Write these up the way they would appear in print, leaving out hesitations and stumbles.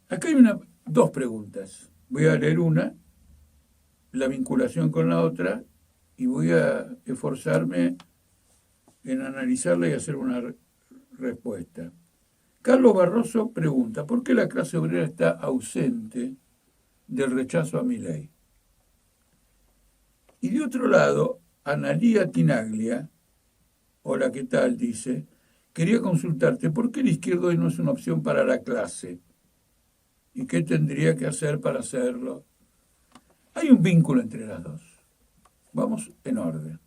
Acá hay dos preguntas. Voy a leer una, la vinculación con la otra, y voy a esforzarme en analizarla y hacer una respuesta. Carlos Barroso pregunta, ¿por qué la clase obrera está ausente del rechazo a Milei? Y de otro lado, Analía Tinaglia, hola, ¿qué tal? Dice, quería consultarte, ¿por qué la izquierda hoy no es una opción para la clase? ¿Y qué tendría que hacer para hacerlo? Hay un vínculo entre las dos. Vamos en orden.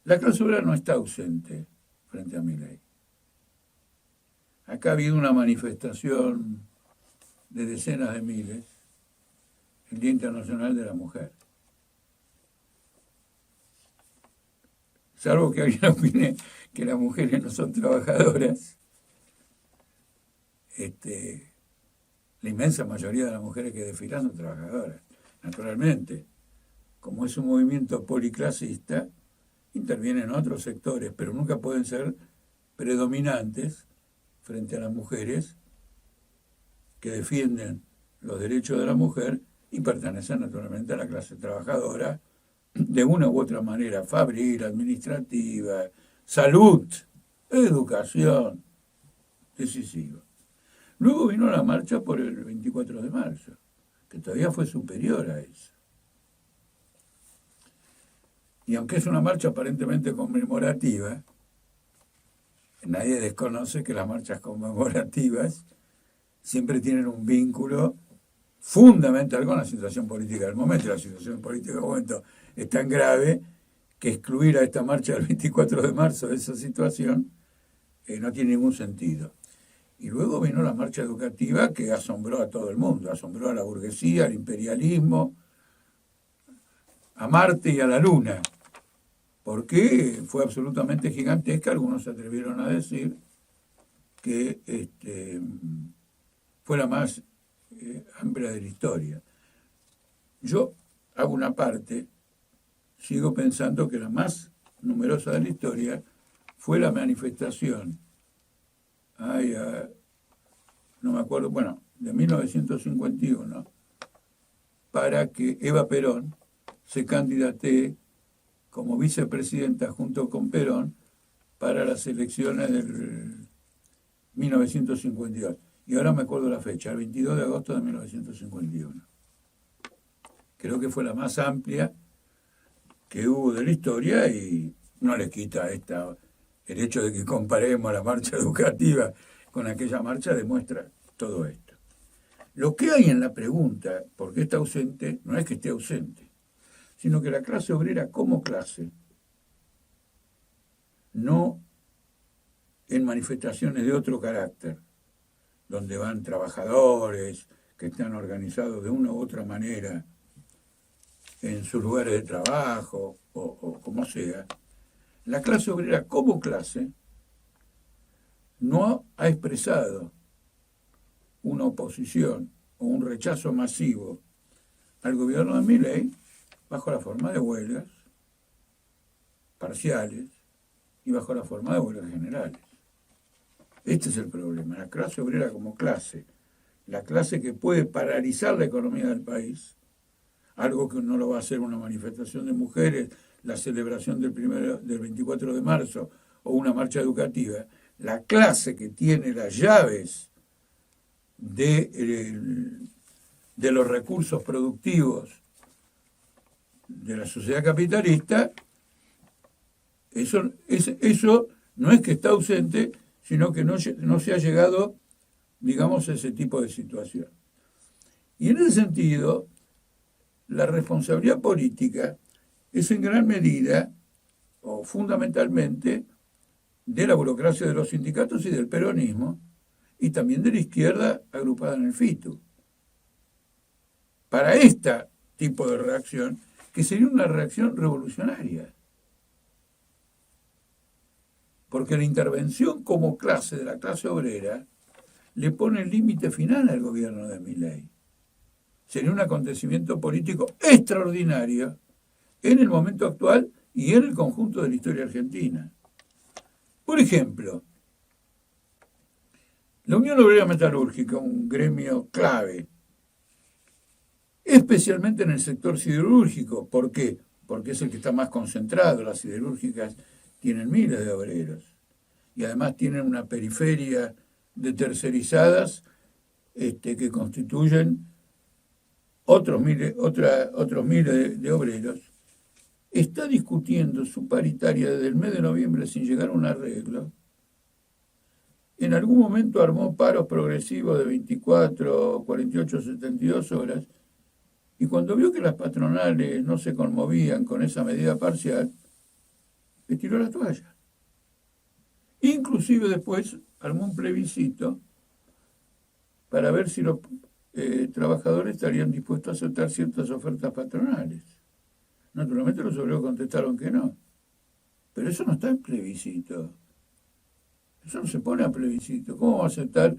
La clase obrera no está ausente frente a Milei. Acá ha habido una manifestación de decenas de miles, el Día Internacional de la Mujer. Salvo que alguien opine que las mujeres no son trabajadoras, la inmensa mayoría de las mujeres que desfilan son trabajadoras. Naturalmente, como es un movimiento policlasista, intervienen otros sectores, pero nunca pueden ser predominantes frente a las mujeres que defienden los derechos de la mujer y pertenecen naturalmente a la clase trabajadora de una u otra manera, fabril, administrativa, salud, educación, decisiva. Luego vino la marcha por el 24 de marzo, que todavía fue superior a eso. Y aunque es una marcha aparentemente conmemorativa, nadie desconoce que las marchas conmemorativas siempre tienen un vínculo fundamental con la situación política del momento. La situación política del momento es tan grave que excluir a esta marcha del 24 de marzo de esa situación no tiene ningún sentido. Y luego vino la marcha educativa que asombró a todo el mundo, asombró a la burguesía, al imperialismo, a Marte y a la Luna, porque fue absolutamente gigantesca. Algunos se atrevieron a decir que fue la más amplia de la historia. Yo hago una parte, sigo pensando que la más numerosa de la historia fue la manifestación, no me acuerdo, bueno, de 1951, para que Eva Perón se candidatee como vicepresidenta junto con Perón para las elecciones del 1952. Y ahora me acuerdo la fecha, el 22 de agosto de 1951. Creo que fue la más amplia que hubo de la historia y no le quita el hecho de que comparemos la marcha educativa con aquella marcha, demuestra todo esto. Lo que hay en la pregunta, ¿por qué está ausente?, no es que esté ausente, sino que la clase obrera como clase, no en manifestaciones de otro carácter, donde van trabajadores que están organizados de una u otra manera en sus lugares de trabajo o como sea, la clase obrera como clase no ha expresado una oposición o un rechazo masivo al gobierno de Milei bajo la forma de huelgas parciales y bajo la forma de huelgas generales. Este es el problema. La clase obrera como clase, la clase que puede paralizar la economía del país, algo que no lo va a hacer una manifestación de mujeres, la celebración del 24 de marzo o una marcha educativa, la clase que tiene las llaves de los recursos productivos de la sociedad capitalista, eso no es que está ausente, sino que no se ha llegado, digamos, a ese tipo de situación. Y en ese sentido, la responsabilidad política es en gran medida, o fundamentalmente, de la burocracia de los sindicatos y del peronismo, y también de la izquierda agrupada en el FITU. Para este tipo de reacción, que sería una reacción revolucionaria. Porque la intervención como clase de la clase obrera le pone el límite final al gobierno de Milei. Sería un acontecimiento político extraordinario en el momento actual y en el conjunto de la historia argentina. Por ejemplo, la Unión Obrera Metalúrgica, un gremio clave, especialmente en el sector siderúrgico. ¿Por qué? Porque es el que está más concentrado. Las siderúrgicas tienen miles de obreros y además tienen una periferia de tercerizadas que constituyen otros miles de obreros. Está discutiendo su paritaria desde el mes de noviembre sin llegar a un arreglo. En algún momento armó paros progresivos de 24, 48, 72 horas, y cuando vio que las patronales no se conmovían con esa medida parcial, le tiró la toalla. Inclusive después armó un plebiscito para ver si los trabajadores estarían dispuestos a aceptar ciertas ofertas patronales. Naturalmente los obreros contestaron que no. Pero eso no está en plebiscito. Eso no se pone a plebiscito. ¿Cómo va a aceptar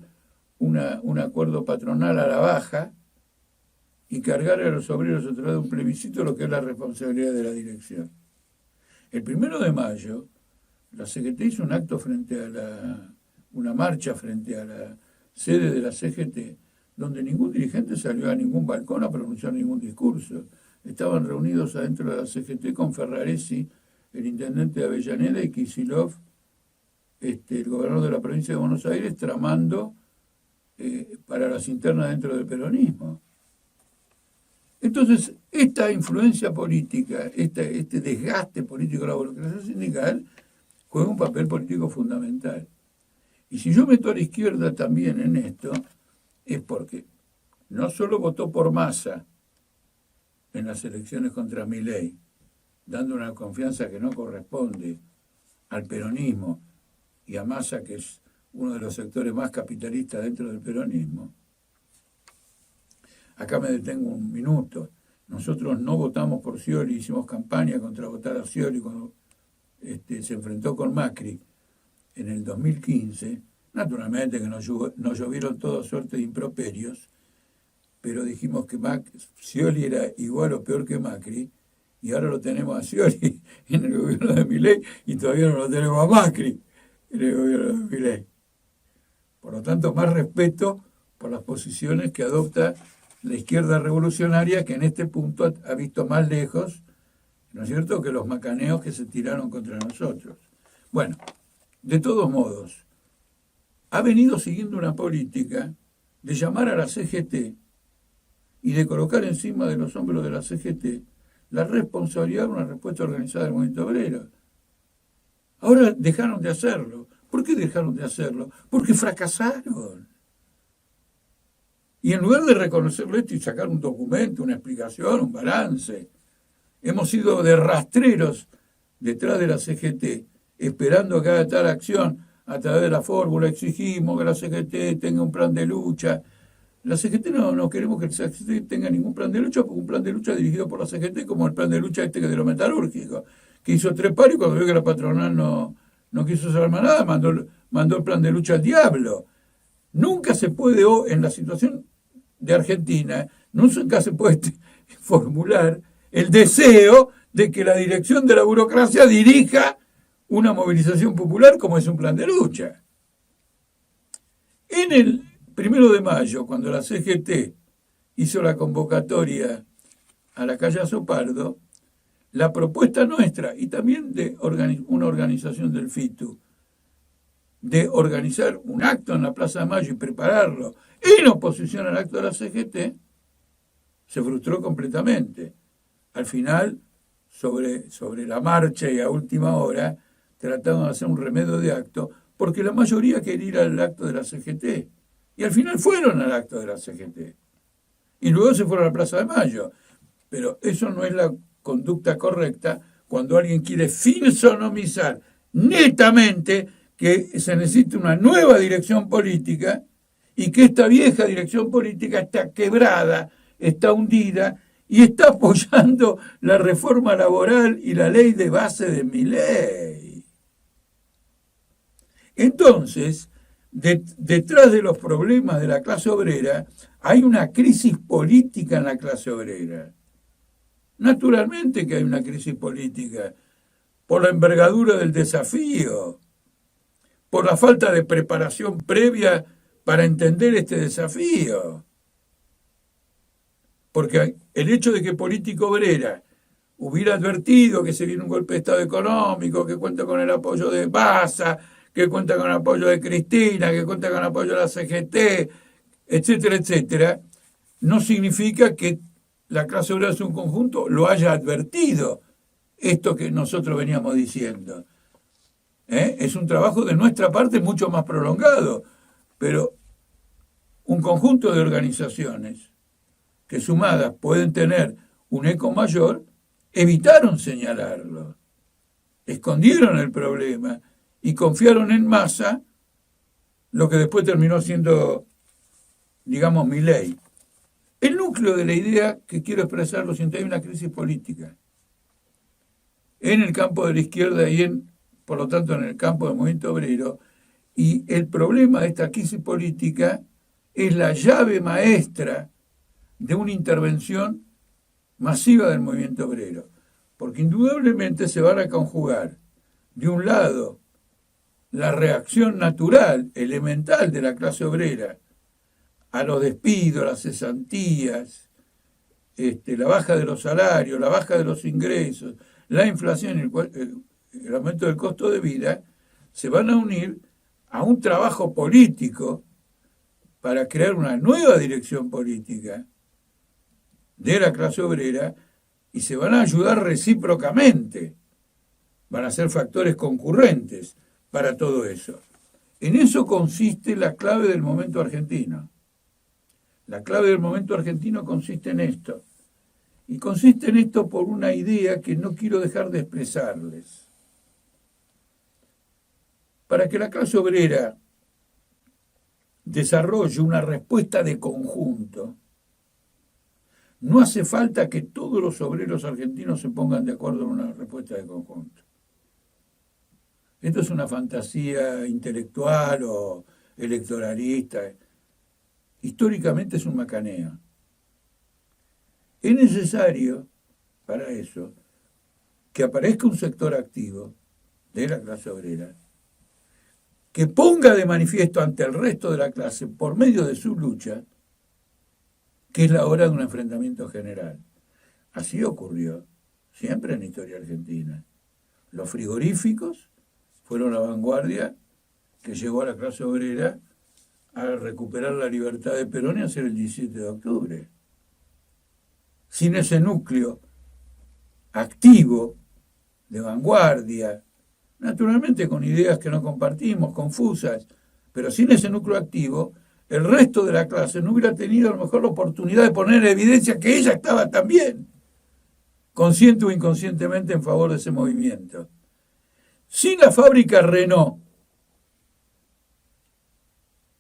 un acuerdo patronal a la baja y cargar a los obreros a través de un plebiscito lo que es la responsabilidad de la dirección? El 1 de mayo, la CGT hizo un acto una marcha frente a la sede de la CGT, donde ningún dirigente salió a ningún balcón a pronunciar ningún discurso. Estaban reunidos adentro de la CGT con Ferraresi, el intendente de Avellaneda, y Kicillof, el gobernador de la provincia de Buenos Aires, tramando para las internas dentro del peronismo. Entonces, esta influencia política, este desgaste político de la burocracia sindical, juega un papel político fundamental. Y si yo meto a la izquierda también en esto, es porque no solo votó por Massa en las elecciones contra Milei, dando una confianza que no corresponde al peronismo y a Massa, que es uno de los sectores más capitalistas dentro del peronismo. Acá me detengo un minuto. Nosotros no votamos por Scioli, hicimos campaña contra votar a Scioli cuando se enfrentó con Macri en el 2015. Naturalmente que nos llovieron toda suerte de improperios, pero dijimos que Scioli era igual o peor que Macri, y ahora lo tenemos a Scioli en el gobierno de Milei y todavía no lo tenemos a Macri en el gobierno de Milei. Por lo tanto, más respeto por las posiciones que adopta la izquierda revolucionaria, que en este punto ha visto más lejos, ¿no es cierto?, que los macaneos que se tiraron contra nosotros. Bueno, de todos modos, ha venido siguiendo una política de llamar a la CGT y de colocar encima de los hombros de la CGT la responsabilidad de una respuesta organizada del movimiento obrero. Ahora dejaron de hacerlo. ¿Por qué dejaron de hacerlo? Porque fracasaron. Y en lugar de reconocerlo esto y sacar un documento, una explicación, un balance, hemos sido de rastreros detrás de la CGT, esperando que haga tal acción. A través de la fórmula exigimos que la CGT tenga un plan de lucha. La CGT no queremos que la CGT tenga ningún plan de lucha, porque un plan de lucha dirigido por la CGT, como el plan de lucha que de lo metalúrgico, que hizo 3 paros y cuando vio que la patronal no quiso hacer más nada, mandó el plan de lucha al diablo. Nunca se puede, en la situación de Argentina, nunca se puede formular el deseo de que la dirección de la burocracia dirija una movilización popular como es un plan de lucha. En el 1 de mayo, cuando la CGT hizo la convocatoria a la calle Azopardo, la propuesta nuestra, y también de una organización del FITU, de organizar un acto en la Plaza de Mayo y prepararlo en oposición al acto de la CGT, se frustró completamente. Al final, sobre la marcha y a última hora, trataron de hacer un remedio de acto, porque la mayoría quería ir al acto de la CGT. Y al final fueron al acto de la CGT. Y luego se fueron a la Plaza de Mayo. Pero eso no es la conducta correcta cuando alguien quiere fisonomizar netamente que se necesita una nueva dirección política y que esta vieja dirección política está quebrada, está hundida y está apoyando la reforma laboral y la ley de base de Milei. Entonces, detrás de los problemas de la clase obrera hay una crisis política en la clase obrera. Naturalmente que hay una crisis política por la envergadura del desafío. por la falta de preparación previa para entender este desafío. Porque el hecho de que Política Obrera hubiera advertido que se viene un golpe de Estado económico, que cuenta con el apoyo de Baza, que cuenta con el apoyo de Cristina, que cuenta con el apoyo de la CGT, etcétera, etcétera, no significa que la clase obrera de un conjunto lo haya advertido, esto que nosotros veníamos diciendo. Es un trabajo de nuestra parte mucho más prolongado, pero un conjunto de organizaciones que sumadas pueden tener un eco mayor, evitaron señalarlo, escondieron el problema y confiaron en masa lo que después terminó siendo, digamos, Milei. El núcleo de la idea que quiero expresar lo siento, hay una crisis política en el campo de la izquierda y por lo tanto en el campo del movimiento obrero, y el problema de esta crisis política es la llave maestra de una intervención masiva del movimiento obrero, porque indudablemente se van a conjugar, de un lado, la reacción natural, elemental de la clase obrera a los despidos, las cesantías, la baja de los salarios, la baja de los ingresos, la inflación, el aumento del costo de vida, se van a unir a un trabajo político para crear una nueva dirección política de la clase obrera y se van a ayudar recíprocamente. Van a ser factores concurrentes para todo eso. En eso consiste la clave del momento argentino. La clave del momento argentino consiste en esto. Y consiste en esto por una idea que no quiero dejar de expresarles. Para que la clase obrera desarrolle una respuesta de conjunto, no hace falta que todos los obreros argentinos se pongan de acuerdo en una respuesta de conjunto. Esto es una fantasía intelectual o electoralista. Históricamente es un macaneo. Es necesario, para eso, que aparezca un sector activo de la clase obrera que ponga de manifiesto ante el resto de la clase, por medio de su lucha, que es la hora de un enfrentamiento general. Así ocurrió siempre en la historia argentina. Los frigoríficos fueron la vanguardia que llevó a la clase obrera a recuperar la libertad de Perón y hacer el 17 de octubre. Sin ese núcleo activo, de vanguardia, naturalmente con ideas que no compartimos, confusas, pero sin ese núcleo activo, el resto de la clase no hubiera tenido a lo mejor la oportunidad de poner en evidencia que ella estaba también, consciente o inconscientemente, en favor de ese movimiento. Sin la fábrica Renault,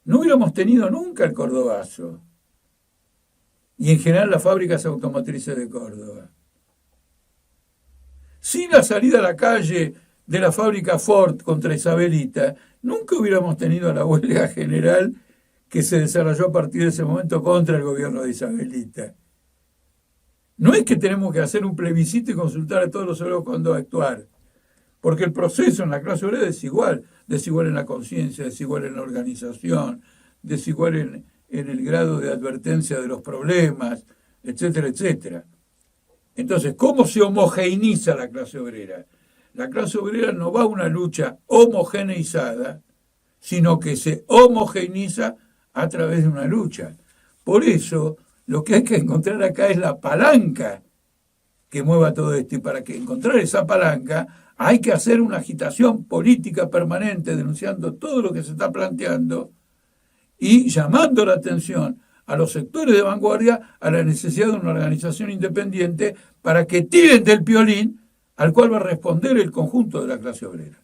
no hubiéramos tenido nunca el Cordobazo, y en general las fábricas automotrices de Córdoba. Sin la salida a la calle de la fábrica Ford contra Isabelita, nunca hubiéramos tenido la huelga general que se desarrolló a partir de ese momento contra el gobierno de Isabelita. No es que tenemos que hacer un plebiscito y consultar a todos los obreros cuándo actuar, porque el proceso en la clase obrera es desigual en la conciencia, desigual en la organización, desigual en el grado de advertencia de los problemas, etcétera, etcétera. Entonces, ¿cómo se homogeneiza la clase obrera? La clase obrera no va a una lucha homogeneizada, sino que se homogeneiza a través de una lucha. Por eso, lo que hay que encontrar acá es la palanca que mueva todo esto. Y para que encontrar esa palanca, hay que hacer una agitación política permanente, denunciando todo lo que se está planteando y llamando la atención a los sectores de vanguardia a la necesidad de una organización independiente para que tiren del piolín al cual va a responder el conjunto de la clase obrera.